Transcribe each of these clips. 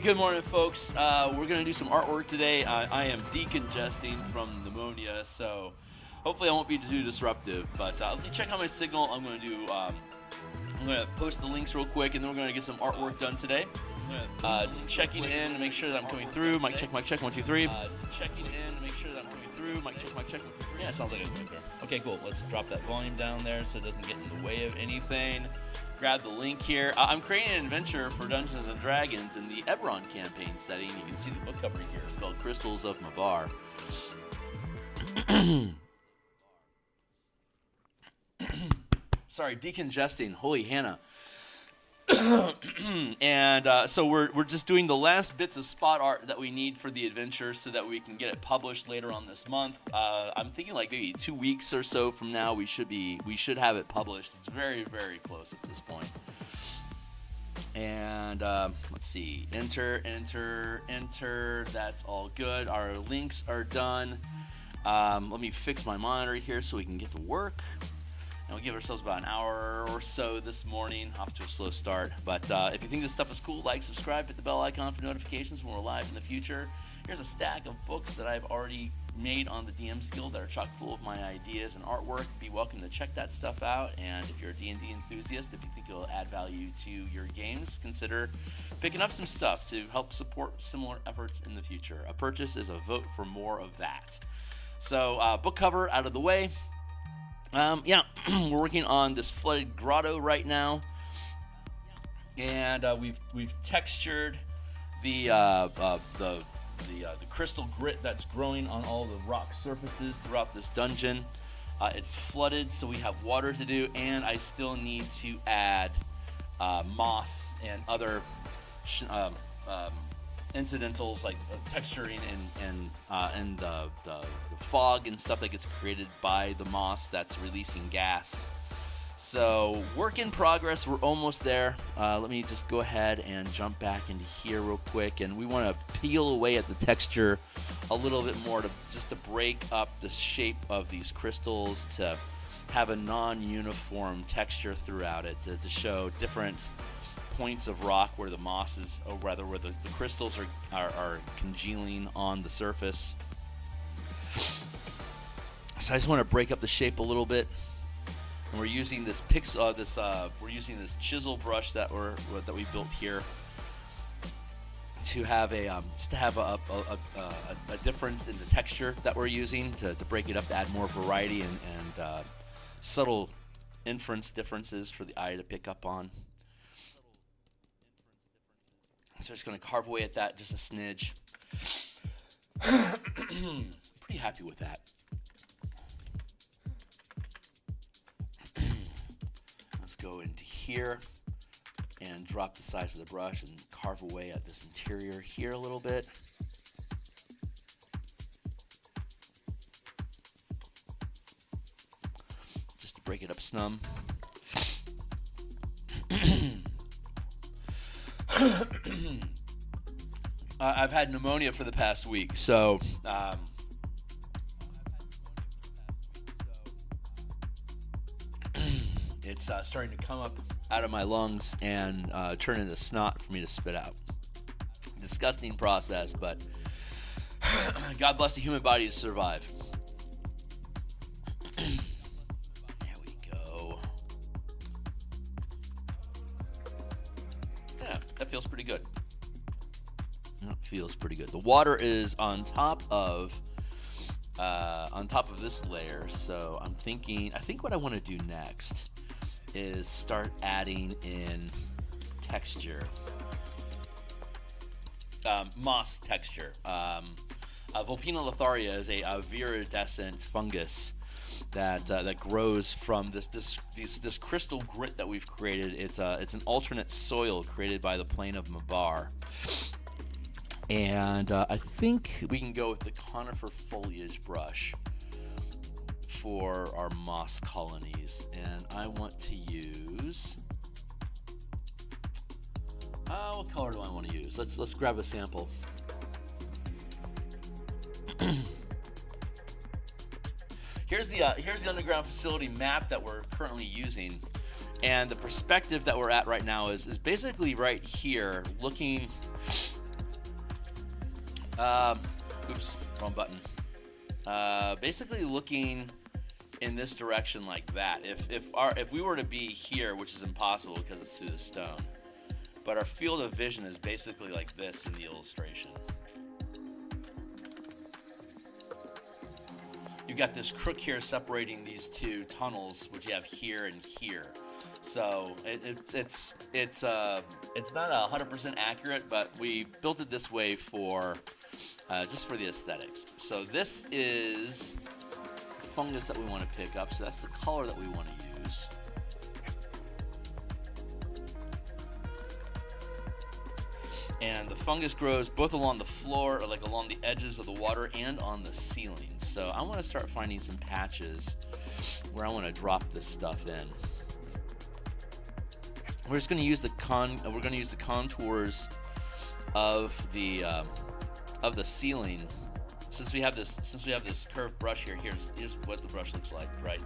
Good morning, folks. We're going to do some artwork today. I am decongesting from pneumonia, so hopefully I won't be too disruptive. But let me check out my signal. I'm going to post the links real quick, and then we're going to get some artwork done today. Just checking in to make sure that I'm coming through. Mic check, 1, 2, 3. Just checking in to make sure that I'm coming through. Mic check, 1, 2, 3. Yeah, it sounds like it's coming through. Okay, cool. Let's drop that volume down there so it doesn't get in the way of anything. Grab the link here. I'm creating an adventure for Dungeons & Dragons in the Eberron campaign setting. You can see the book cover here. It's called Crystals of Mavar. Sorry, decongesting. Holy Hannah. And so we're just doing the last bits of spot art that we need for the adventure so that we can get it published later on this month. I'm thinking like maybe 2 weeks or so from now we should have it published. It's very, very close at this point. And let's see, enter. That's all good. Our links are done. Let me fix my monitor here so we can get to work. And we'll give ourselves about an hour or so this morning, off to a slow start. But if you think this stuff is cool, like, subscribe, hit the bell icon for notifications when we're live in the future. Here's a stack of books that I've already made on the DMsGuild that are chock full of my ideas and artwork. Be welcome to check that stuff out. And if you're a D&D enthusiast, if you think it'll add value to your games, consider picking up some stuff to help support similar efforts in the future. A purchase is a vote for more of that. So book cover out of the way. We're working on this flooded grotto right now, and we've textured the crystal grit that's growing on all the rock surfaces throughout this dungeon. It's flooded, so we have water to do, and I still need to add moss and other incidentals like texturing and the fog and stuff that gets created by the moss that's releasing gas. So work in progress. We're almost there. Let me just go ahead and jump back into here real quick, and we want to peel away at the texture a little bit more to break up the shape of these crystals, to have a non-uniform texture throughout it, to show different points of rock where the mosses, or rather where the crystals are congealing on the surface. So I just want to break up the shape a little bit, and we're using this chisel brush that we built here to have a difference in the texture that we're using to break it up, to add more variety and subtle inference differences for the eye to pick up on. So I'm just going to carve away at that just a smidge. Pretty happy with that. Let's go into here and drop the size of the brush and carve away at this interior here a little bit. Just to break it up some. I've had pneumonia for the past week, so it's starting to come up out of my lungs and turn into snot for me to spit out. Disgusting process, but God bless the human body to survive. There we go. Yeah, that feels pretty good. That feels pretty good. The water is on top of this layer, so I think what I want to do next is start adding in texture, moss texture. Vulpina Lotharia is a viridescent fungus that grows from this crystal grit that we've created. It's an alternate soil created by the plane of Mavar. And I think we can go with the conifer foliage brush for our moss colonies. And I want to use... what color do I want to use? Let's grab a sample. Here's the underground facility map that we're currently using. And the perspective that we're at right now is basically right here, looking Oops, wrong button. Basically looking in this direction like that. If we were to be here, which is impossible because it's through the stone, but our field of vision is basically like this in the illustration. You've got this crook here separating these two tunnels, which you have here and here. So it's not 100% accurate, but we built it this way for just for the aesthetics. So this is fungus that we want to pick up. So that's the color that we want to use. And the fungus grows both along the floor, or like along the edges of the water, and on the ceiling. So I want to start finding some patches where I want to drop this stuff in. We're just going to use the contours of the ceiling. Since we have this curved brush here, here's what the brush looks like, right?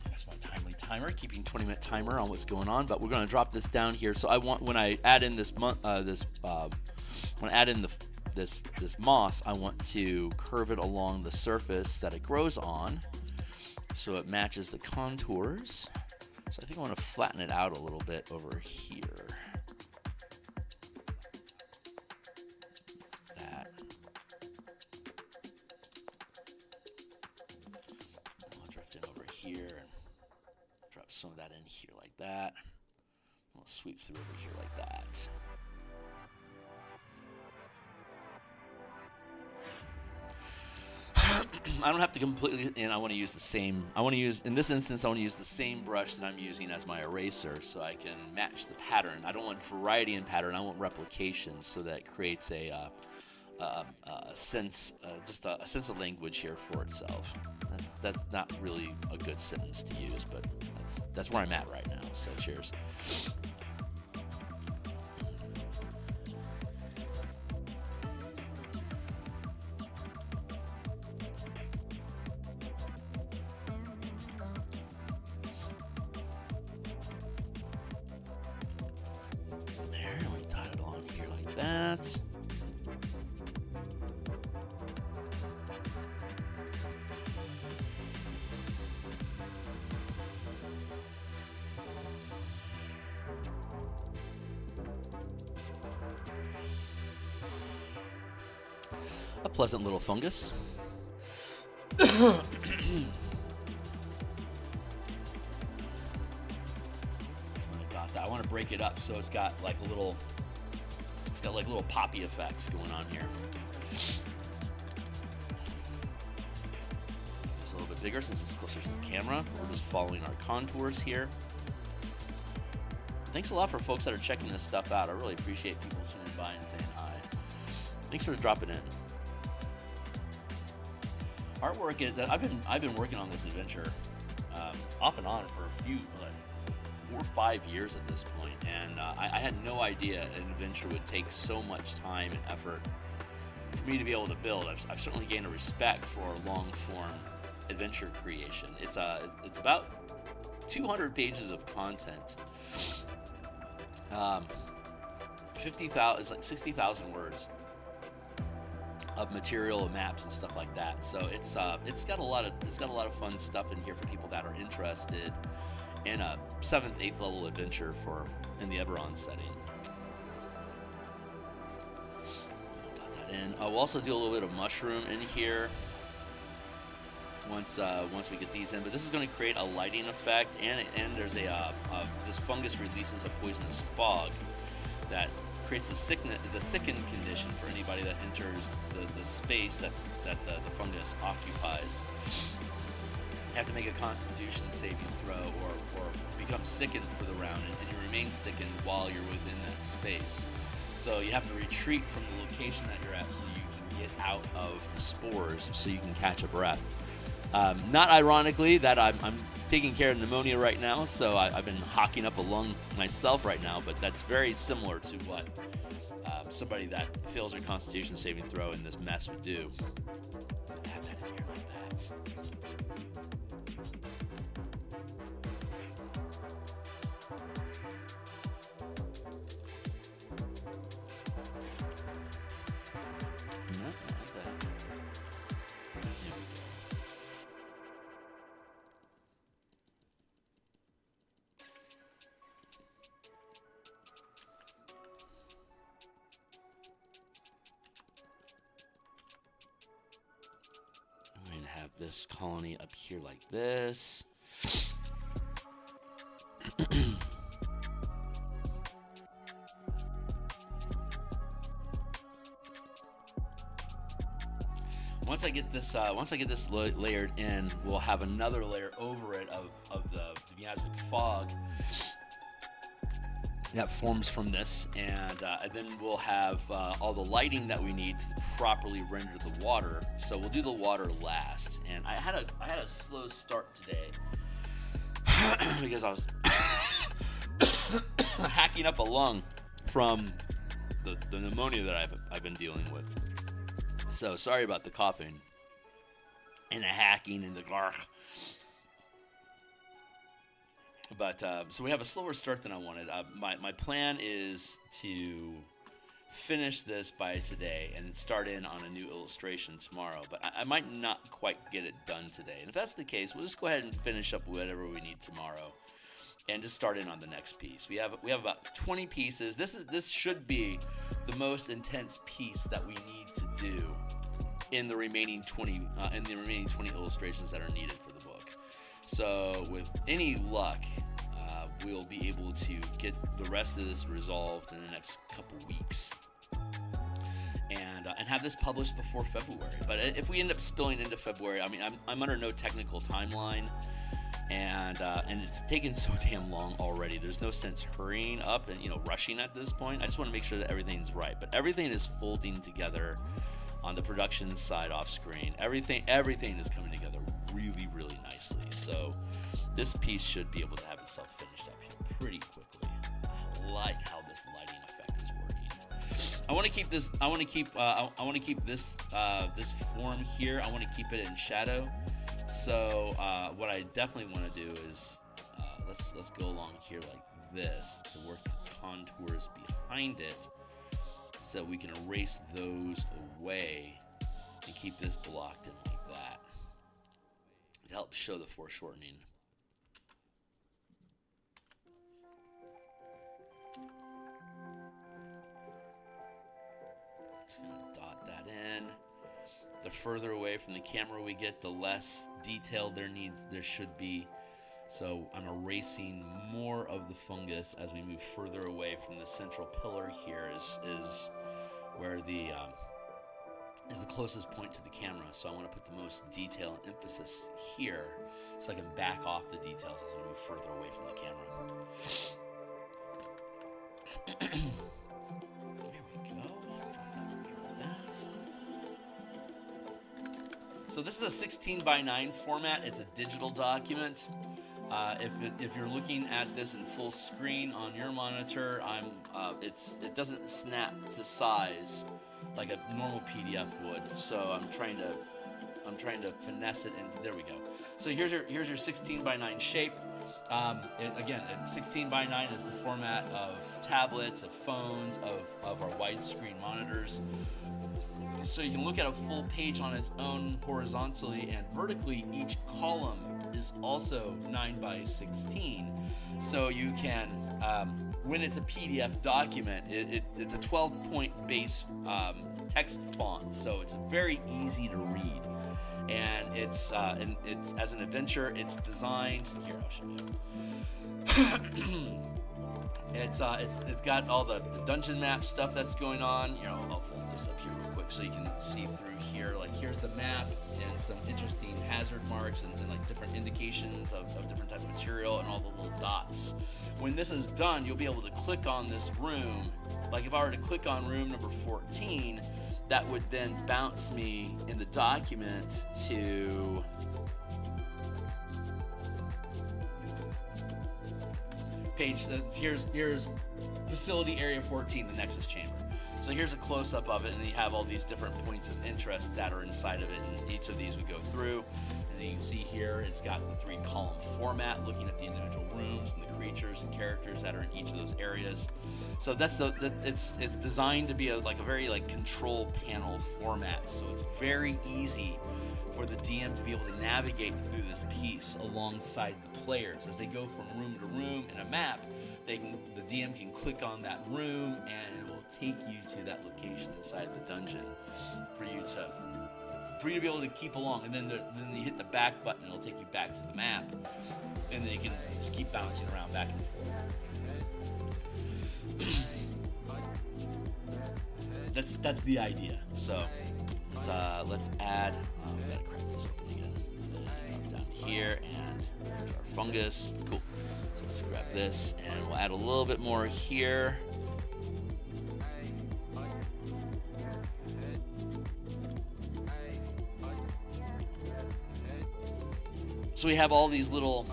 That's my timely timer, keeping 20-minute timer on what's going on. But we're going to drop this down here. So I want, when I add in this moss, I want to curve it along the surface that it grows on, so it matches the contours. So I think I want to flatten it out a little bit over here. That. I'll drift in over here and drop some of that in here like that. I'll sweep through over here like that. I don't have to completely, and I want to use the same, in this instance, I want to use the same brush that I'm using as my eraser so I can match the pattern. I don't want variety in pattern, I want replication, so that it creates a sense, just a sense of language here for itself. That's not really a good sentence to use, but that's where I'm at right now, so cheers. That. A pleasant little fungus. I want to break it up so it's got like a little. It's got like little poppy effects going on here. It's a little bit bigger since it's closer to the camera. We're just following our contours here. Thanks a lot for folks that are checking this stuff out. I really appreciate people swinging by and saying hi. Thanks for dropping in. Artwork is that I've been working on this adventure off and on for a few. 4 or 5 years at this point, and I had no idea an adventure would take so much time and effort for me to be able to build. I've certainly gained a respect for long-form adventure creation. It's about 200 pages of content, 50,000. It's like 60,000 words of material, maps, and stuff like that. So it's got a lot of fun stuff in here for people that are interested in a 7th, 8th level adventure in the Eberron setting. Dot that in. We'll also do a little bit of mushroom in here once we get these in. But this is going to create a lighting effect, and there's this fungus releases a poisonous fog that creates the sickened condition for anybody that enters the space that the fungus occupies. You have to make a Constitution saving throw or become sickened for the round, and you remain sickened while you're within that space. So you have to retreat from the location that you're at so you can get out of the spores so you can catch a breath. Not ironically that I'm taking care of pneumonia right now, so I've been hocking up a lung myself right now, but that's very similar to what somebody that fails their Constitution saving throw in this mess would do. Have that in here like that. this colony up here like this. Once I get this layered in, we'll have another layer over it of the miasmic fog that forms from this, and then we'll have all the lighting that we need to properly render the water. So we'll do the water last. And I had a slow start today because I was hacking up a lung from the pneumonia that I've been dealing with. So sorry about the coughing and the hacking and the garg. But so we have a slower start than I wanted. My plan is to finish this by today and start in on a new illustration tomorrow. But I might not quite get it done today. And if that's the case, we'll just go ahead and finish up whatever we need tomorrow and just start in on the next piece. We have about 20 pieces. This should be the most intense piece that we need to do in the remaining 20 illustrations that are needed for the book. So with any luck, we'll be able to get the rest of this resolved in the next couple weeks, and have this published before February. But if we end up spilling into February, I mean, I'm under no technical timeline, and it's taken so damn long already. There's no sense hurrying up and rushing at this point. I just want to make sure that everything's right. But everything is folding together on the production side off screen. Everything is coming together really, really nicely. So this piece should be able to have itself finished up here pretty quickly. I like how this lighting effect is working. I want to keep this. I want to keep this this form here. I want to keep it in shadow. So what I definitely want to do is let's go along here like this to work the contours behind it, so we can erase those away and keep this blocked in like that to help show the foreshortening. Just gonna dot that in. The further away from the camera we get, the less detailed there should be. So I'm erasing more of the fungus as we move further away from the central pillar. Here is where is the closest point to the camera. So I want to put the most detail and emphasis here, so I can back off the details as we move further away from the camera. There we go. Like that. So this is a 16 by 9 format. It's a digital document. If you're looking at this in full screen on your monitor, it doesn't snap to size like a normal PDF would. So I'm trying to finesse it into. There we go. So here's your 16 by 9 shape. Again, 16 by 9 is the format of tablets, of phones, of our widescreen monitors. So you can look at a full page on its own horizontally and vertically. Each column is also 9 by 16. So you can, when it's a PDF document, it's a 12-point base text font. So it's very easy to read. And it's as an adventure, it's designed. Here, I'll show you. It's got all the dungeon map stuff that's going on. I'll fold this up here real quick so you can see through here. Like, here's the map and some interesting hazard marks and like different indications of different type of material and all the little dots. When this is done, you'll be able to click on this room. Like if I were to click on room number 14, that would then bounce me in the document to page. Here's facility area 14, the Nexus Chamber. So here's a close-up of it, and you have all these different points of interest that are inside of it, and each of these we go through. As you can see here, it's got the 3-column format, looking at the individual rooms and the creatures and characters that are in each of those areas. So it's designed to be a very control panel format. So it's very easy for the DM to be able to navigate through this piece alongside the players as they go from room to room in a map. The DM can click on that room and it will take you to that location inside the dungeon for you to for you to be able to keep along. And then you hit the back button, it'll take you back to the map, and then you can just keep bouncing around back and forth. That's the idea. So let's add. We gotta crack this open again. Down here and our fungus. Cool. So let's grab this and we'll add a little bit more here. So we have all these little,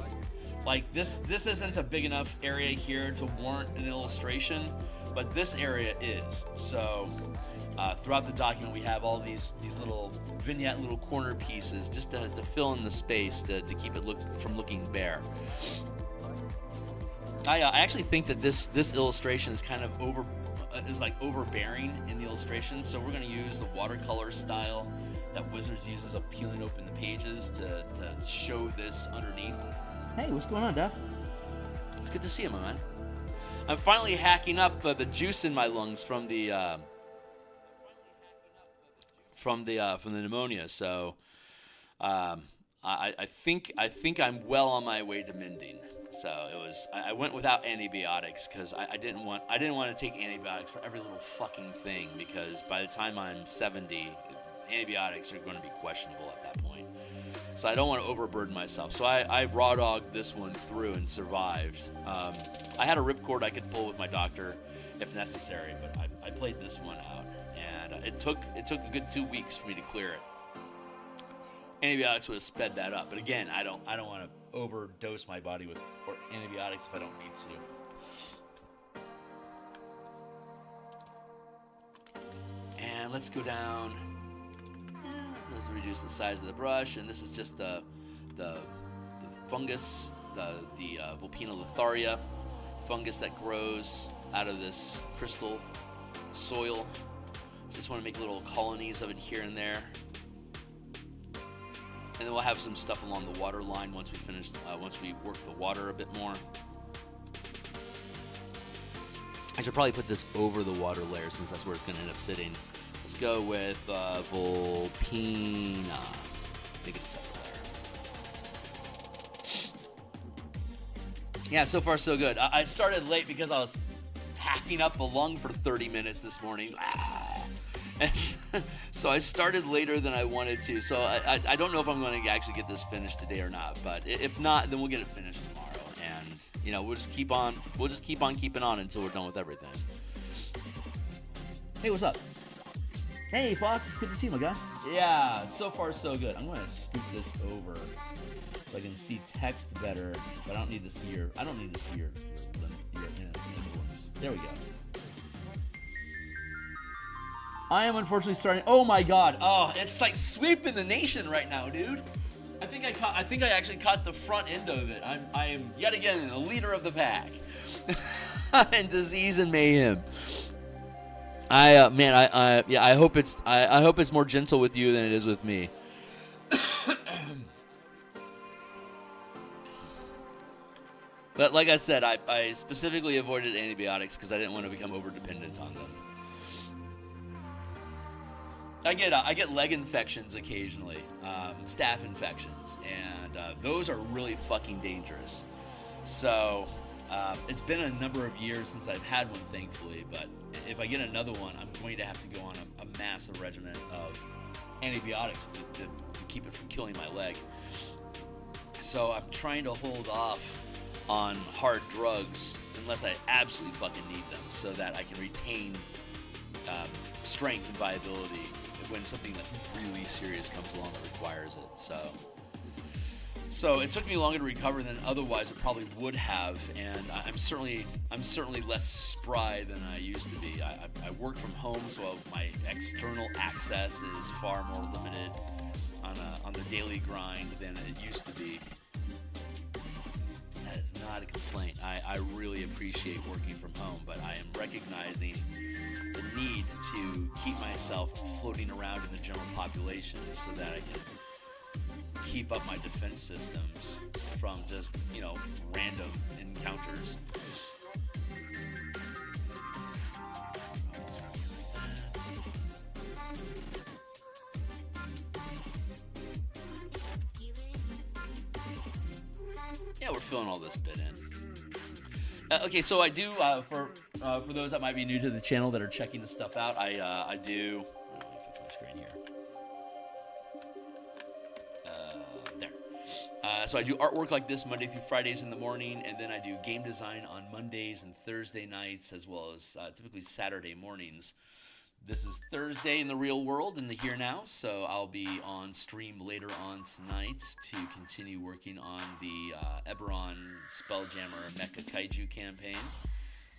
like this isn't a big enough area here to warrant an illustration, but this area is. So throughout the document we have all these little vignette, little corner pieces just to fill in the space to keep it from looking bare. I actually think that this illustration is kind of overbearing in the illustration, so we're going to use the watercolor style that Wizards uses of peeling open the pages to show this underneath. Hey, what's going on, Duff? It's good to see you, my man. I'm finally hacking up the juice in my lungs from the pneumonia. So I think I'm well on my way to mending. So I went without antibiotics because I didn't want to take antibiotics for every little fucking thing, because by the time I'm 70, antibiotics are going to be questionable at that point. So I don't want to overburden myself. So I raw dogged this one through and survived. I had a ripcord I could pull with my doctor if necessary, but I played this one out, and it took a good 2 weeks for me to clear it. Antibiotics would have sped that up, but again, I don't want to overdose my body with antibiotics if I don't need to. And let's go down. Let's reduce the size of the brush, and this is just the fungus, the Vulpinolitharia fungus that grows out of this crystal soil. So just want to make little colonies of it here and there. And then we'll have some stuff along the water line once we work the water a bit more. I should probably put this over the water layer since that's where it's going to end up sitting. Let's go with Vulpina. Make it a separate layer. Yeah, so far so good. I started late because I was hacking up a lung for 30 minutes this morning. So I started later than I wanted to. So I don't know if I'm going to actually get this finished today or not. But if not, then we'll get it finished tomorrow. And we'll just keep on keeping on until we're done with everything. Hey, what's up? Hey, Fox, it's good to see you, my guy. Yeah, so far so good. I'm going to scoop this over so I can see text better, but I don't need to see your ones. There we go. I am unfortunately starting. Oh my God! Oh, it's like sweeping the nation right now, dude. I think I actually caught the front end of it. I am yet again the leader of the pack in disease and mayhem. I hope it's more gentle with you than it is with me. But like I said, I specifically avoided antibiotics because I didn't want to become over-dependent on them. I get leg infections occasionally, staph infections, and those are really fucking dangerous. So it's been a number of years since I've had one, thankfully, but if I get another one, I'm going to have to go on a massive regimen of antibiotics to keep it from killing my leg. So I'm trying to hold off on hard drugs unless I absolutely fucking need them, so that I can retain strength and viability when something that really serious comes along that requires it. So it took me longer to recover than otherwise it probably would have, and I'm certainly less spry than I used to be. I work from home, so my external access is far more limited on the daily grind than it used to be. That is not a complaint. I really appreciate working from home, but I am recognizing the need to keep myself floating around in the general population so that I can keep up my defense systems from just, random encounters. Yeah, we're filling all this bit in. Okay, so I do for those that might be new to the channel that are checking this stuff out. I do. Let me fix my screen here. There. So I do artwork like this Monday through Fridays in the morning, and then I do game design on Mondays and Thursday nights, as well as typically Saturday mornings. This is Thursday in the real world, in the here now, so I'll be on stream later on tonight to continue working on the Eberron Spelljammer Mecha Kaiju campaign.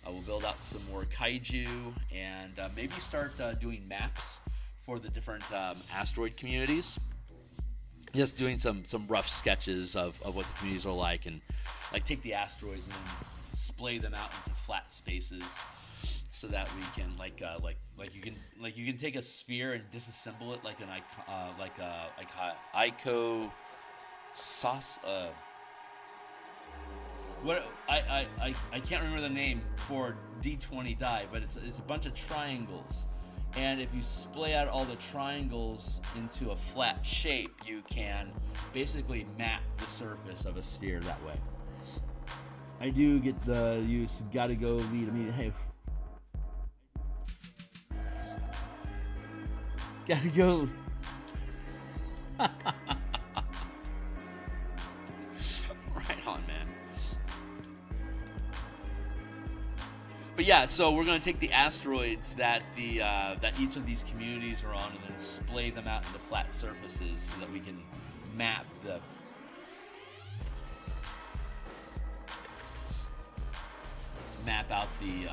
I will build out some more Kaiju and maybe start doing maps for the different asteroid communities. Just doing some rough sketches of what the communities are like, and like take the asteroids and then splay them out into flat spaces, so that we can you can take a sphere and disassemble it like an ico sauce. What I can't remember the name for D20 die, but it's a bunch of triangles, and if you splay out all the triangles into a flat shape, you can basically map the surface of a sphere that way. I do get the use. Gotta go lead. I mean, hey. Gotta go. Right on, man. But yeah, so we're gonna take the asteroids that that each of these communities are on, and then splay them out into flat surfaces so that we can map out the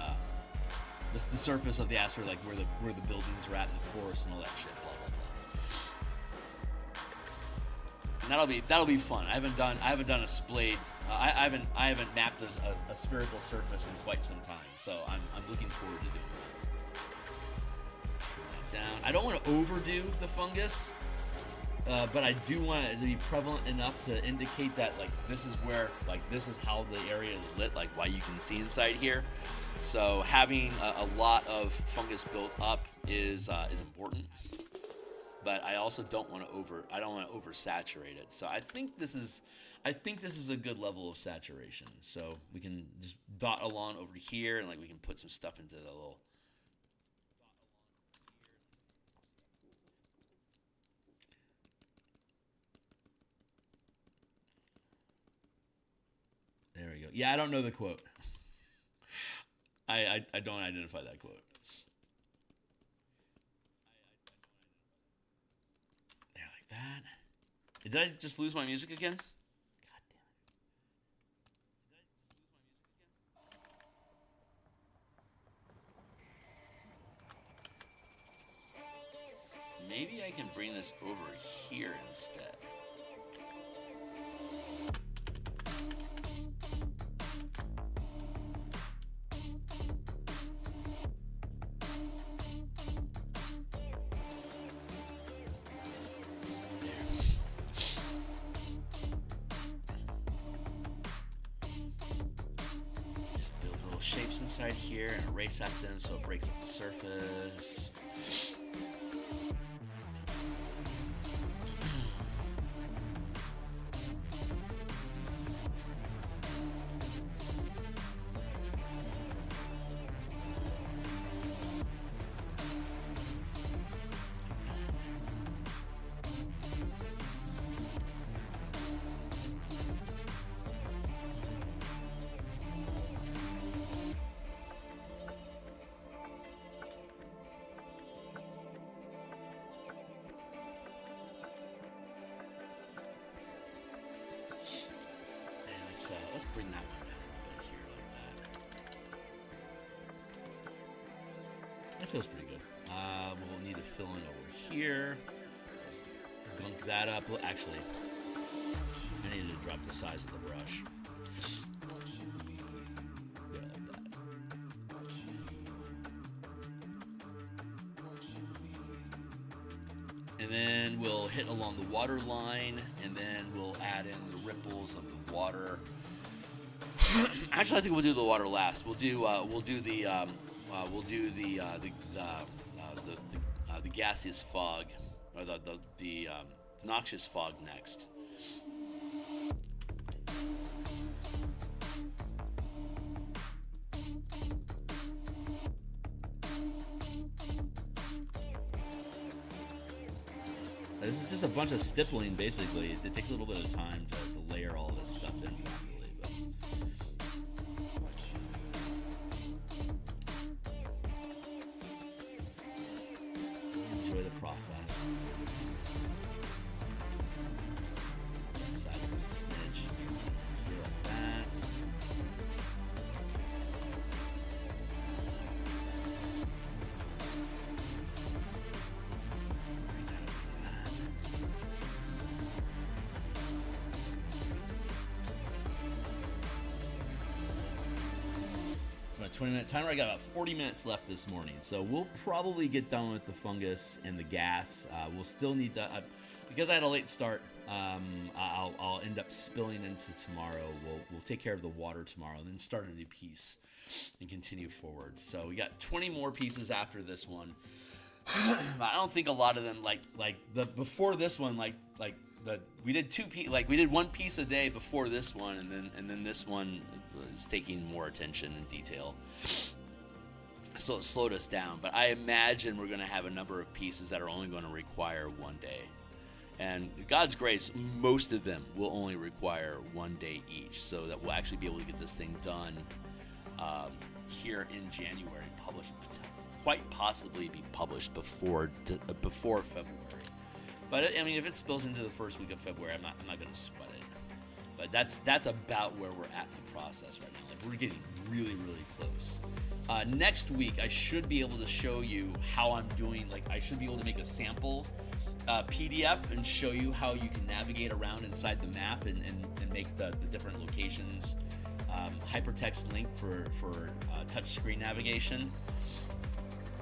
surface of the asteroid, like where the buildings are at, and the forest and all that shit, blah blah blah. And that'll be fun. I haven't done a splayed. I haven't mapped a spherical surface in quite some time, so I'm looking forward to doing that. Slow that down. I don't want to overdo the fungus, but I do want it to be prevalent enough to indicate that this is how the area is lit, like why you can see inside here. So having a lot of fungus built up is important, but I also don't want to oversaturate it. So I think this is a good level of saturation. So we can just dot along over here, and we can put some stuff into the little. There we go. Yeah, I don't know the quote. I don't identify that quote. There, like that. Did I just lose my music again? God damn it. Maybe I can bring this over here instead. Shapes inside here and erase at them so it breaks up the surface. Let's bring that one down a little bit here like that. That feels pretty good. We'll need to fill in over here. Just gunk that up. Well, actually, I need to drop the size of the brush. Yeah, like that. And then we'll hit along the water line, and then we'll add in the ripples of the water. Actually, I think we'll do the water last. We'll do the gaseous fog, or the noxious fog next. This is just a bunch of stippling, basically. It takes a little bit of time to layer all this stuff in properly, but... enjoy the process. Size is a snitch. Here like that. My 20-minute timer. I got about 40 minutes left this morning, so we'll probably get done with the fungus and the gas. We'll still need to, because I had a late start. I'll end up spilling into tomorrow. We'll take care of the water tomorrow, and then start a new piece and continue forward. So we got 20 more pieces after this one. I don't think a lot of them like the before this one we did one piece a day before this one, and then this one is taking more attention and detail, so it slowed us down. But I imagine we're going to have a number of pieces that are only going to require one day, and God's grace, most of them will only require one day each, so that we'll actually be able to get this thing done here in January, published, quite possibly be published before February. But I mean, if it spills into the first week of February, I'm not going to sweat it. But that's about where we're at in the process right now. Like, we're getting really, really close. Next week, I should be able to show you how I'm doing. Like, I should be able to make a sample PDF and show you how you can navigate around inside the map and make the different locations hypertext link for touch screen navigation.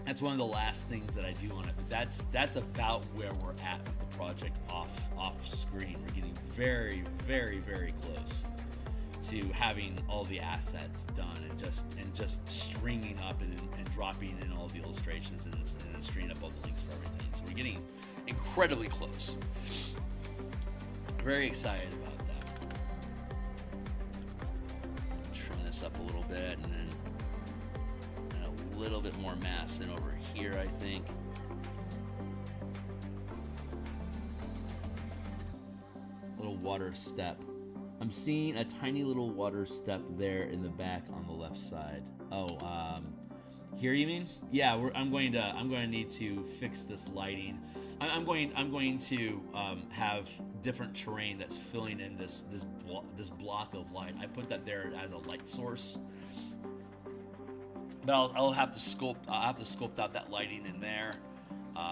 That's one of the last things that I do on it, but that's about where we're at with the project off screen. We're getting very, very, very close to having all the assets done and just stringing up and dropping in all the illustrations and stringing up all the links for everything. So we're getting incredibly close. Very excited about that. Trim this up a little bit and then a little bit more mass in over here, I think. Little water step. I'm seeing a tiny little water step there in the back on the left side. Oh, here you mean? Yeah, I'm going to need to fix this lighting. I'm going to have different terrain that's filling in this block of light. I put that there as a light source. But I'll have to sculpt. I'll have to sculpt out that lighting in there,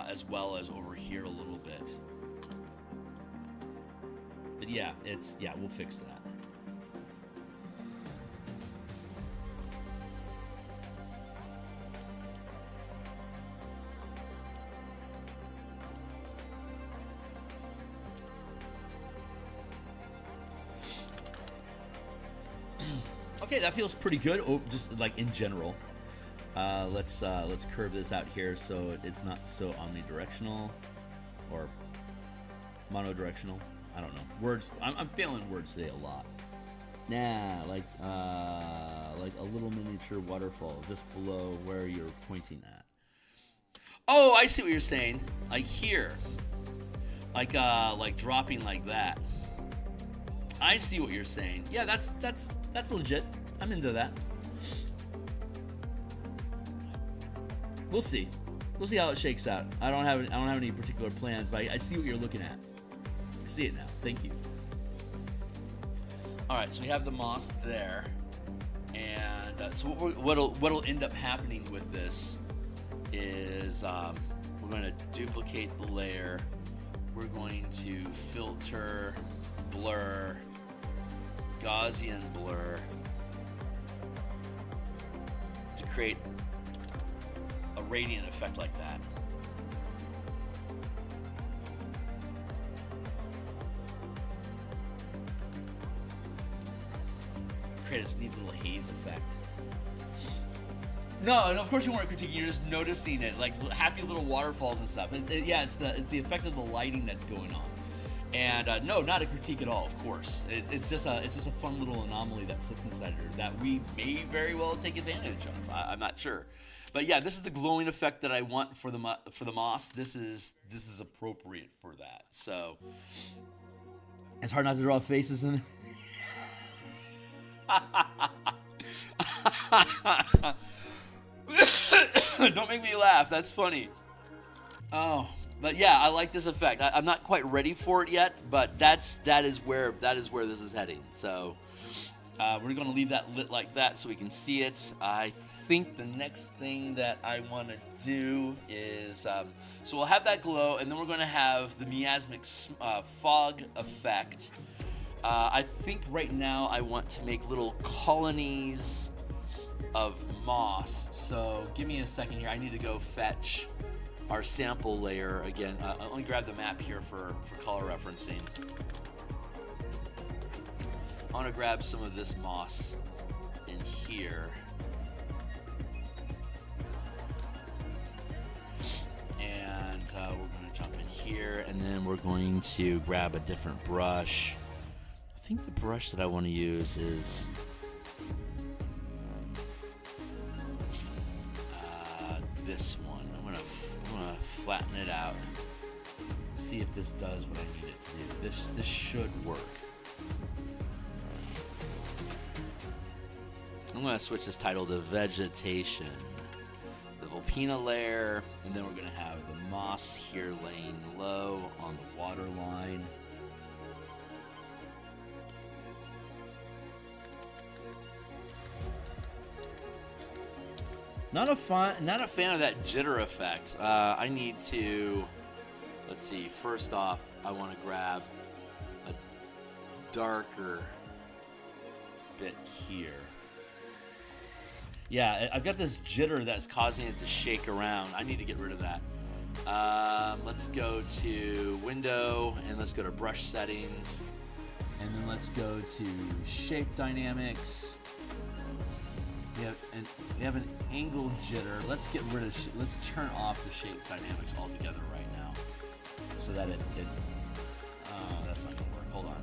as well as over here a little bit. But yeah, we'll fix that. Okay, that feels pretty good. Oh, just like in general. Let's curve this out here so it's not so omnidirectional or monodirectional. I don't know. Words. I'm failing words today a lot. Nah, like a little miniature waterfall just below where you're pointing at. Oh, I see what you're saying. Like here, like dropping like that. I see what you're saying. Yeah, that's legit. I'm into that. We'll see. We'll see how it shakes out. I don't have any particular plans, but I see what you're looking at. I see it now. Thank you. All right, so we have the moss there, and so what'll end up happening with this is we're going to duplicate the layer. We're going to filter, blur, Gaussian blur to create a radiant effect like that. Create this neat little haze effect. No, and of course you weren't critiquing. You're just noticing it, like happy little waterfalls and stuff. It's the effect of the lighting that's going on. And no, not a critique at all, of course. It's just a fun little anomaly that sits inside here that we may very well take advantage of. I'm not sure, but yeah, this is the glowing effect that I want for the moss. This is appropriate for that. So it's hard not to draw faces in it. Don't make me laugh. That's funny. Oh. But yeah, I like this effect. I'm not quite ready for it yet, but that is where this is heading. So we're going to leave that lit like that so we can see it. I think the next thing that I want to do is so we'll have that glow, and then we're going to have the miasmic fog effect. I think right now I want to make little colonies of moss. So give me a second here. I need to go fetch our sample layer again. Let me grab the map here for color referencing. I want to grab some of this moss in here. And we're going to jump in here, and then we're going to grab a different brush. I think the brush that I want to use is this one. I'm gonna flatten it out. See if this does what I need it to do. This should work. I'm gonna switch this title to Vegetation. The Vulpina layer, and then we're gonna have the moss here laying low on the water line. Not a fan of that jitter effect. I need to, let's see, first off, I want to grab a darker bit here. Yeah, I've got this jitter that's causing it to shake around. I need to get rid of that. Let's go to Window, and let's go to Brush Settings. And then let's go to Shape Dynamics. We have an angle jitter. Let's get rid of. Let's turn off the shape dynamics altogether right now, so that it. Oh, that's not gonna work. Hold on.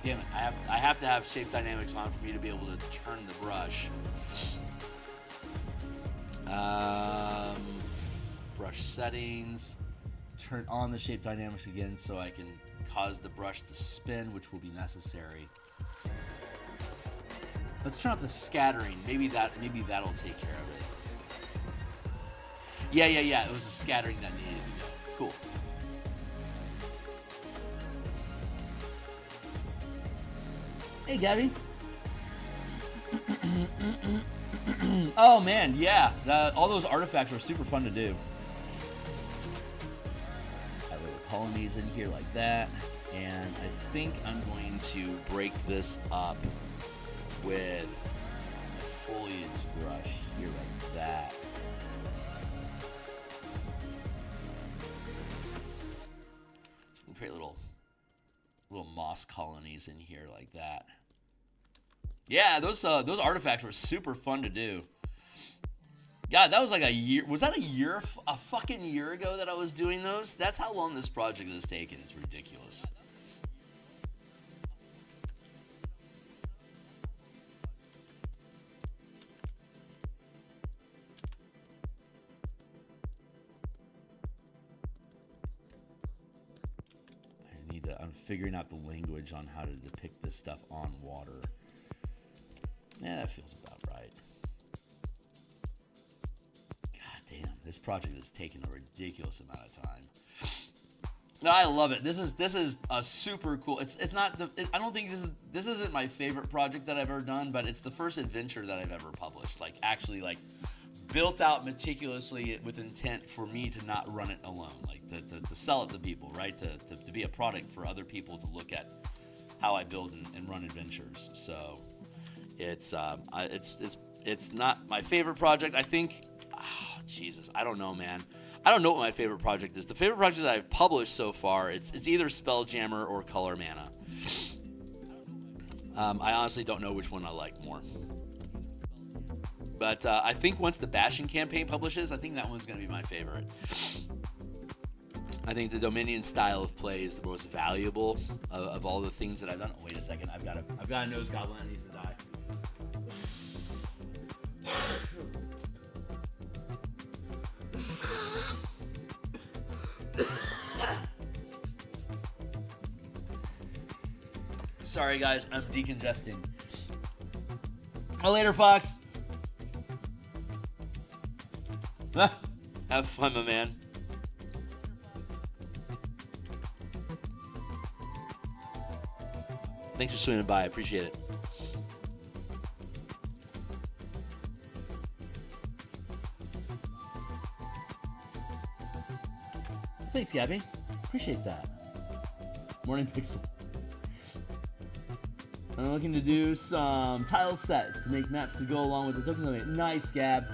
Damn it! I have to have shape dynamics on for me to be able to turn the brush. Brush settings. Turn on the shape dynamics again, so I can cause the brush to spin, which will be necessary. Let's turn off the scattering. Maybe that'll take care of it. Yeah. It was the scattering that needed to go. Cool. Hey, Gabby. Oh man, yeah. All those artifacts were super fun to do. I have little colonies in here like that, and I think I'm going to break this up with a foliage brush here like that. So we can create little moss colonies in here like that. Yeah, those artifacts were super fun to do. God, that was like a year. Was that a fucking year ago that I was doing those? That's how long this project has taken. It's ridiculous. I'm figuring out the language on how to depict this stuff on water. Yeah, that feels about right. God damn, this project has taken a ridiculous amount of time. No, I love it. This is a super cool. It's not I don't think this isn't my favorite project that I've ever done, but it's the first adventure that I've ever published. Like actually like built out meticulously with intent for me to not run it alone, like to sell it to people, right? To be a product for other people to look at how I build and run adventures. So it's not my favorite project. I think, Jesus, I don't know, man. I don't know what my favorite project is. The favorite project that I've published so far, it's either Spelljammer or Color Mana. I honestly don't know which one I like more. But I think once the Bastion campaign publishes, I think that one's going to be my favorite. I think the Dominion style of play is the most valuable of all the things that I've done. Oh, wait a second, I've got a nose goblin that needs to die. Sorry guys, I'm decongesting. Oh, later, Fox. Have fun, my man. Thanks for swinging by. I appreciate it. Thanks, Gabby. Appreciate that. Morning Pixel. I'm looking to do some tile sets to make maps to go along with the token limit. Nice, Gab.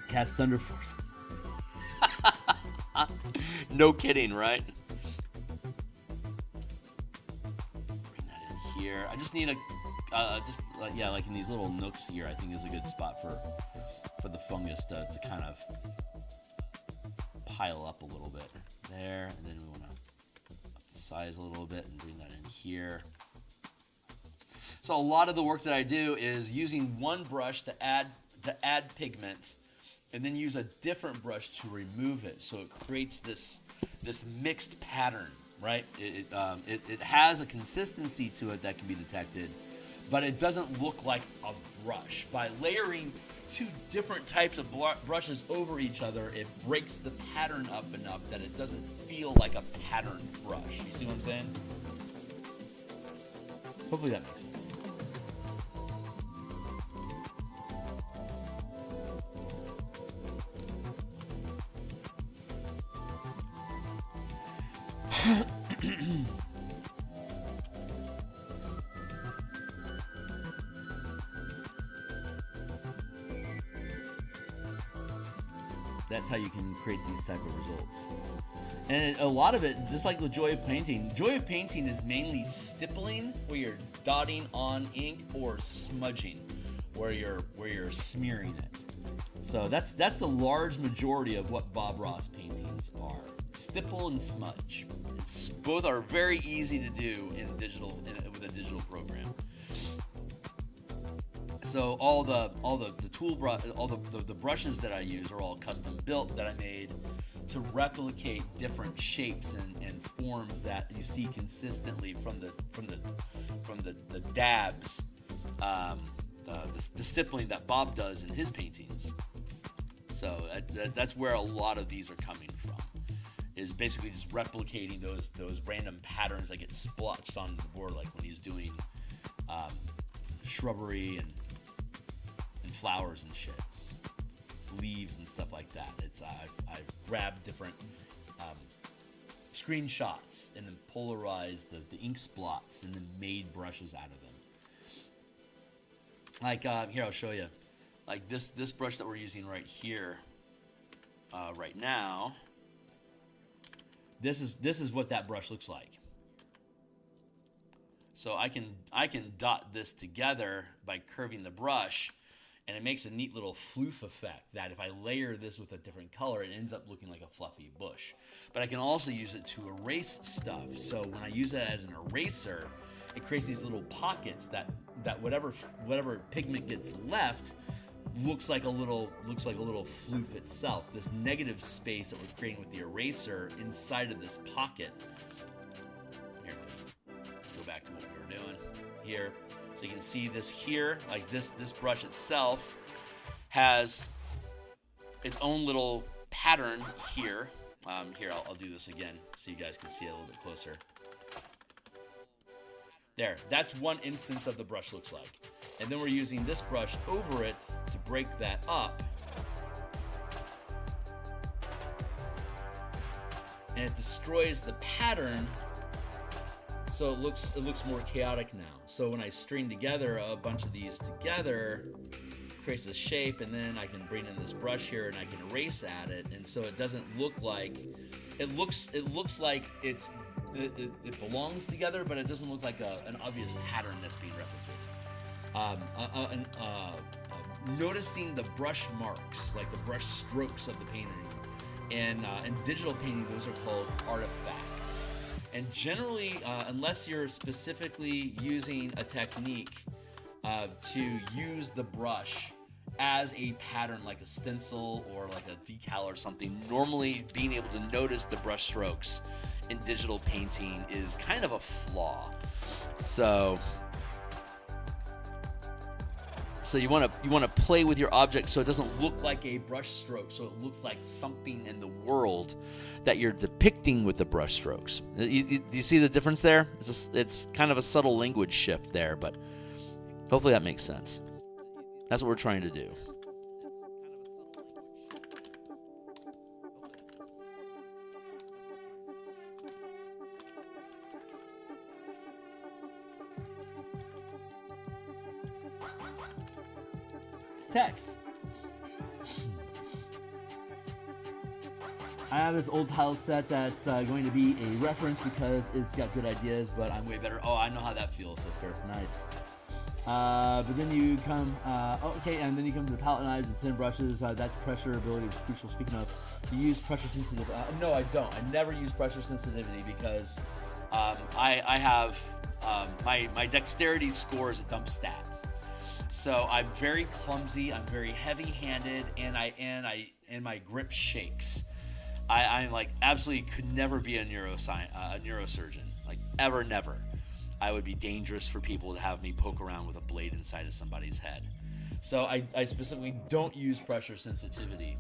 Cast Thunder Force. No kidding, right? Bring that in here. I just need yeah, like in these little nooks here. I think is a good spot for the fungus to kind of pile up a little bit there, and then we want to up the size a little bit and bring that in here. So a lot of the work that I do is using one brush to add pigment, and then use a different brush to remove it, so it creates this mixed pattern, right? It has a consistency to it that can be detected, but it doesn't look like a brush. By layering two different types of brushes over each other, it breaks the pattern up enough that it doesn't feel like a patterned brush. You see what I'm saying? Hopefully that makes sense. That's how you can create these type of results. And a lot of it, just like with Joy of Painting is mainly stippling, where you're dotting on ink, or smudging, where you're smearing it. So that's the large majority of what Bob Ross paintings are. Stipple and smudge. Both are very easy to do with a digital program. So all the brushes that I use are all custom built, that I made to replicate different shapes and forms that you see consistently from the dabs, the stippling that Bob does in his paintings. So that's where a lot of these are coming from, is basically just replicating those random patterns that get splotched on the board, like when he's doing shrubbery and flowers and shit, leaves and stuff like that. I've grabbed different screenshots and then polarized the ink splots and then made brushes out of them. Like here, I'll show you. Like this brush that we're using right here, right now. This is what that brush looks like. So I can dot this together by curving the brush, and it makes a neat little floof effect that if I layer this with a different color, it ends up looking like a fluffy bush. But I can also use it to erase stuff. So when I use it as an eraser, it creates these little pockets that whatever pigment gets left looks like a little floof itself. This negative space that we're creating with the eraser inside of this pocket. Here, go back to what we were doing here. So you can see this here, like this brush itself has its own little pattern here. Here, I'll do this again so you guys can see it a little bit closer. There, that's one instance of the brush looks like. And then we're using this brush over it to break that up. And it destroys the pattern, so it looks more chaotic now. So when I string together a bunch of these together, it creates a shape, and then I can bring in this brush here and I can erase at it, and so it doesn't look like it looks like it belongs together, but it doesn't look like an obvious pattern that's being replicated. Noticing the brush marks, like the brush strokes of the painting, In digital painting, those are called artifacts. And generally, unless you're specifically using a technique to use the brush as a pattern, like a stencil or like a decal or something, normally being able to notice the brush strokes in digital painting is kind of a flaw. So you want to play with your object so it doesn't look like a brush stroke, so it looks like something in the world that you're depicting with the brush strokes. Do you see the difference there? It's kind of a subtle language shift there, but hopefully that makes sense. That's what we're trying to do. It's text. I have this old tile set that's going to be a reference because it's got good ideas, but I'm way better. Oh, I know how that feels, sister. Nice. But then you come, and then you come to the palette knives and thin brushes. That's pressure ability is crucial. Speaking of, you use pressure sensitive. No, I don't. I never use pressure sensitivity because I have my dexterity score is a dump stat. So I'm very clumsy. I'm very heavy-handed, and my grip shakes. I'm like absolutely could never be a neurosurgeon, like ever, never. I would be dangerous for people to have me poke around with a blade inside of somebody's head. So I specifically don't use pressure sensitivity.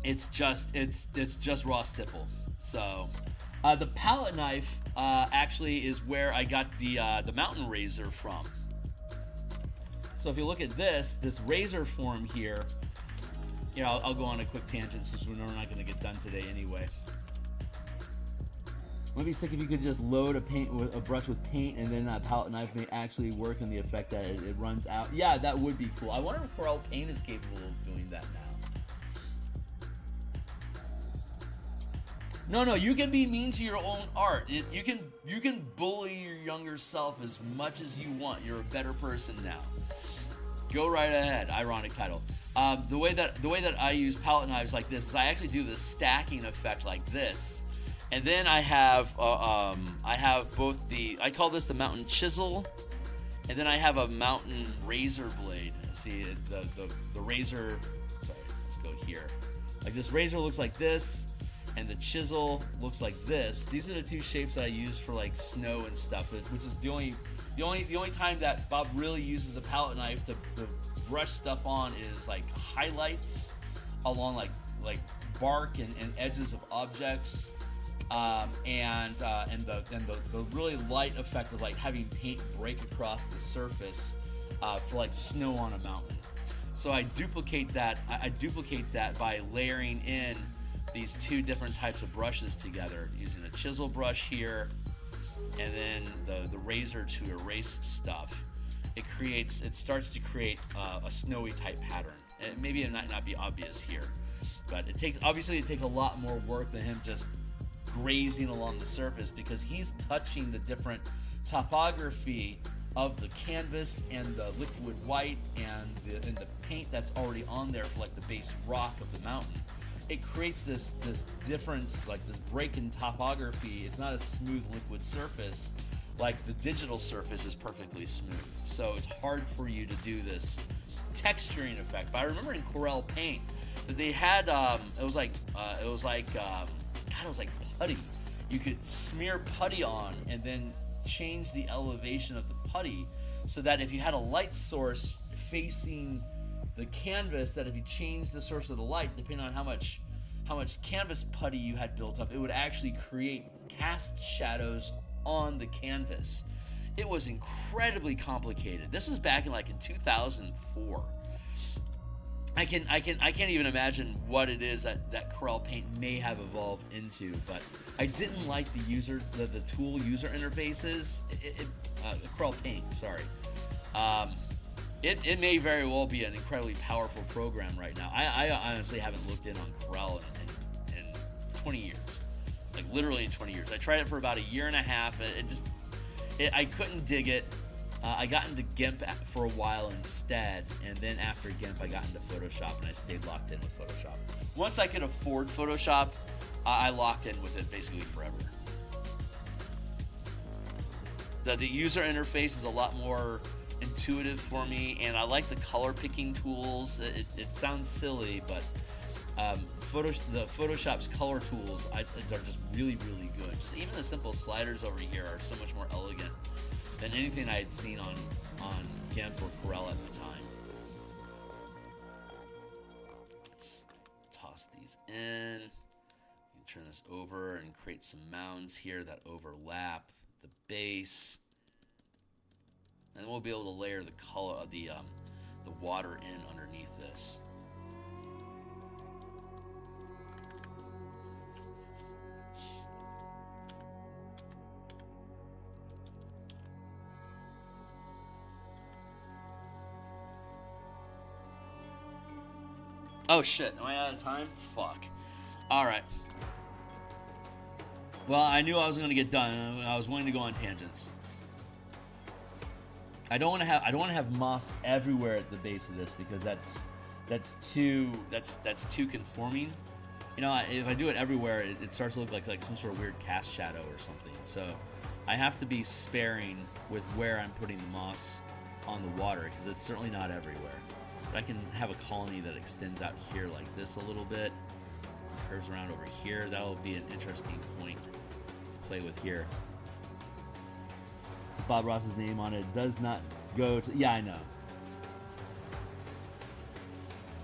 It's just raw stipple. So the palette knife actually is where I got the mountain razor from. So if you look at this razor form here, I'll go on a quick tangent since we're not going to get done today anyway. It would be sick if you could just load a brush with paint and then that palette knife may actually work in the effect that it runs out. Yeah, that would be cool. I wonder if Corel Paint is capable of doing that now. No, you can be mean to your own art. You can bully your younger self as much as you want. You're a better person now. Go right ahead. Ironic title. The way that I use palette knives like this is I actually do this stacking effect like this. And then I have both I call this the mountain chisel, and then I have a mountain razor blade. See the razor. Sorry, let's go here. Like this razor looks like this, and the chisel looks like this. These are the two shapes that I use for like snow and stuff, which is the only time that Bob really uses the palette knife to brush stuff on is like highlights along like bark and edges of objects. And the really light effect of like having paint break across the surface for like snow on a mountain. So I duplicate that. I duplicate that by layering in these two different types of brushes together, using a chisel brush here, and then the razor to erase stuff. It starts to create a snowy type pattern. And maybe it might not be obvious here, but it takes a lot more work than him just grazing along the surface, because he's touching the different topography of the canvas and the liquid white and the paint that's already on there for like the base rock of the mountain. It creates this difference, like this break in topography. It's not a smooth liquid surface like the digital surface is perfectly smooth. So it's hard for you to do this texturing effect. But I remember in Corel Paint that they had it was like putty. You could smear putty on and then change the elevation of the putty so that if you had a light source facing the canvas, that if you change the source of the light, depending on how much canvas putty you had built up, it would actually create cast shadows on the canvas. It was incredibly complicated. This was back in 2004. I can't even imagine what it is that Corel Paint may have evolved into, but I didn't like the tool user interfaces. Corel Paint, sorry. It may very well be an incredibly powerful program right now. I honestly haven't looked in on Corel in 20 years, like literally in 20 years. I tried it for about a year and a half. I couldn't dig it. I got into GIMP for a while instead, and then after GIMP, I got into Photoshop, and I stayed locked in with Photoshop. Once I could afford Photoshop, I locked in with it basically forever. The user interface is a lot more intuitive for me, and I like the color picking tools. It sounds silly, but Photoshop's color tools are just really, really good. Just even the simple sliders over here are so much more elegant than anything I had seen on GIMP or Corel at the time. Let's toss these in. You can turn this over and create some mounds here that overlap the base. And then we'll be able to layer the color of the water in underneath this. Oh shit, am I out of time? Fuck. Alright. Well, I knew I was gonna get done. I was willing to go on tangents. I don't want to have moss everywhere at the base of this because that's too conforming. You know, if I do it everywhere, it starts to look like some sort of weird cast shadow or something. So I have to be sparing with where I'm putting the moss on the water because it's certainly not everywhere. But I can have a colony that extends out here like this a little bit, curves around over here. That'll be an interesting point to play with here. Bob Ross's name on it does not go to... Yeah, I know.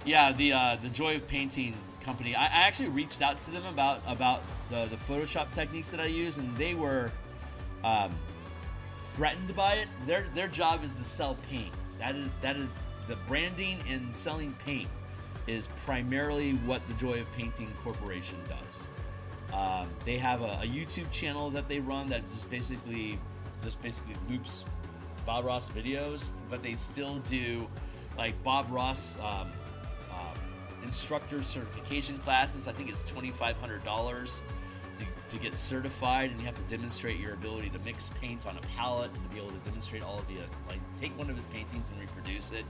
Yeah, the Joy of Painting company. I actually reached out to them about the Photoshop techniques that I use, and they were threatened by it. Their job is to sell paint. That is the branding and selling paint is primarily what the Joy of Painting Corporation does. They have a YouTube channel that they run that just basically loops Bob Ross videos, but they still do like Bob Ross instructor certification classes. I think it's $2,500 to get certified, and you have to demonstrate your ability to mix paint on a palette and to be able to demonstrate all of the take one of his paintings and reproduce it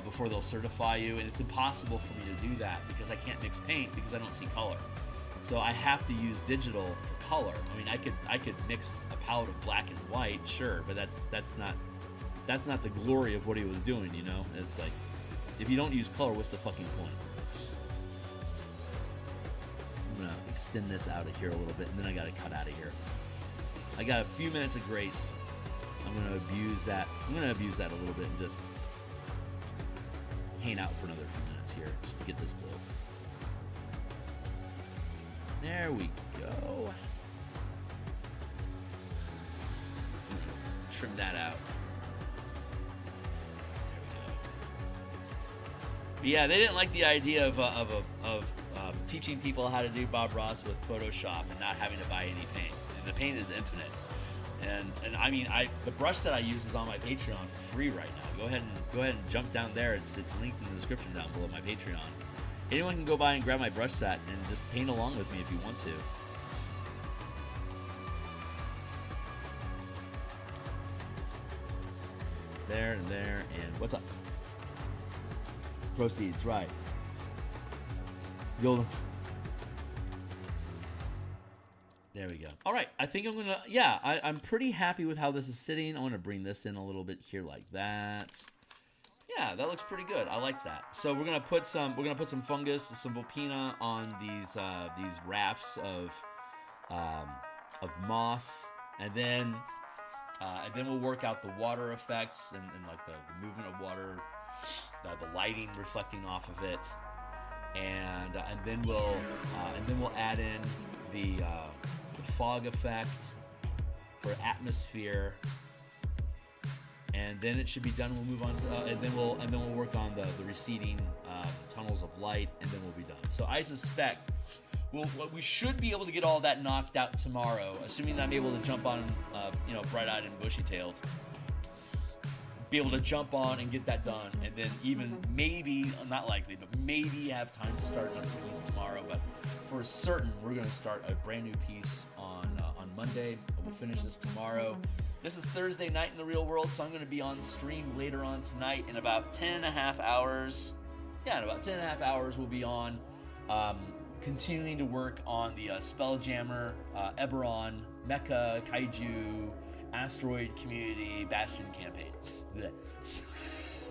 before they'll certify you. And it's impossible for me to do that because I can't mix paint because I don't see color. So I have to use digital for color. I mean, I could mix a palette of black and white, sure, but that's not the glory of what he was doing, you know? It's like, if you don't use color, what's the fucking point? I'm gonna extend this out of here a little bit, and then I gotta cut out of here. I got a few minutes of grace. I'm gonna abuse that a little bit and just hang out for another few minutes here, just to get this built. There we go. Trim that out. There we go. But yeah, they didn't like the idea of teaching people how to do Bob Ross with Photoshop and not having to buy any paint. And the paint is infinite. And I mean, the brush set I use is on my Patreon for free right now. Go ahead and jump down there. It's linked in the description down below my Patreon. Anyone can go by and grab my brush set and just paint along with me if you want to. There, and what's up? Proceeds, right. There we go. All right, I think I'm gonna, I'm pretty happy with how this is sitting. I want to bring this in a little bit here like that. Yeah, that looks pretty good. I like that. So we're gonna put some fungus, some vulpina on these rafts of moss, and then we'll work out the water effects and like the movement of water, the lighting reflecting off of it, and then we'll add in the fog effect for atmosphere. And then it should be done. We'll move on, and then we'll work on the receding tunnels of light, and then we'll be done. So I suspect we should be able to get all that knocked out tomorrow, assuming that I'm able to jump on, bright-eyed and bushy-tailed. Be able to jump on and get that done, and then even maybe, not likely, but maybe have time to start another piece tomorrow. But for certain, we're going to start a brand new piece on Monday. We'll finish this tomorrow. This is Thursday night in the real world, so I'm going to be on stream later on tonight in about 10.5 hours. Yeah, in about 10.5 hours we'll be on, continuing to work on the Spelljammer, Eberron, Mecha, Kaiju, Asteroid Community, Bastion campaign.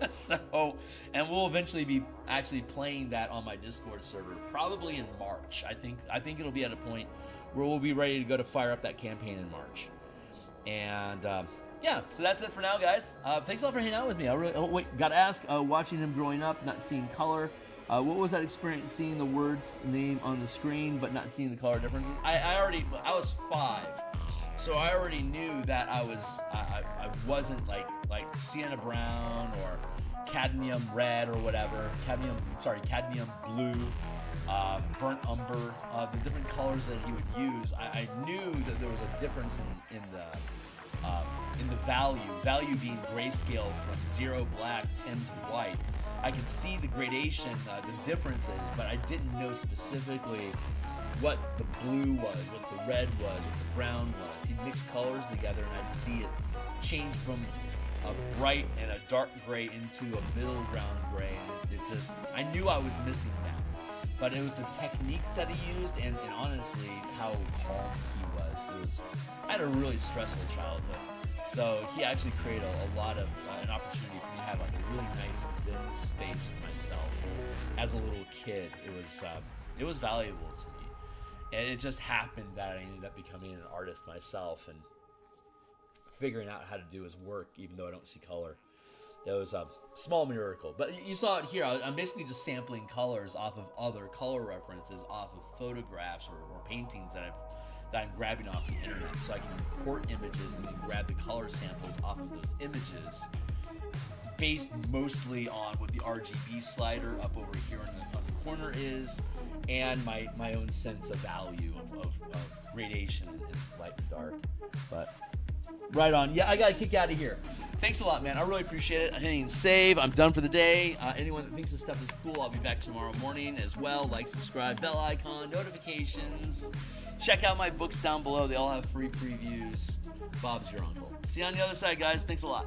So, and we'll eventually be actually playing that on my Discord server, probably in March. I think it'll be at a point where we'll be ready to go to fire up that campaign in March. And yeah, so that's it for now, guys. Thanks a lot for hanging out with me. Gotta ask, watching him growing up, not seeing color, what was that experience seeing the words name on the screen but not seeing the color differences? I was 5, so I already knew that I wasn't like sienna brown or cadmium red or whatever, cadmium blue, burnt umber, the different colors that he would use. I knew that there was a difference in the value being grayscale from 0 black, 10 to white. I could see the gradation, the differences, but I didn't know specifically what the blue was, what the red was, what the brown was. He'd mix colors together and I'd see it change from a bright and a dark gray into a middle ground gray. And it just, I knew I was missing that. But it was the techniques that he used and honestly how calm he was. I had a really stressful childhood. So he actually created a lot of an opportunity for me to have like a really nice zen space for myself. As a little kid, it was valuable to me. And it just happened that I ended up becoming an artist myself and figuring out how to do his work even though I don't see color. It was a small miracle. But you saw it here. I'm basically just sampling colors off of other color references, off of photographs or paintings that I'm grabbing off the internet, so I can import images and then grab the color samples off of those images, based mostly on what the RGB slider up over here on the corner is, and my own sense of value of gradation and light and dark. But right on. Yeah, I got to kick out of here. Thanks a lot, man. I really appreciate it. I'm hitting save. I'm done for the day. Anyone that thinks this stuff is cool, I'll be back tomorrow morning as well. Like, subscribe, bell icon, notifications. Check out my books down below. They all have free previews. Bob's your uncle. See you on the other side, guys. Thanks a lot.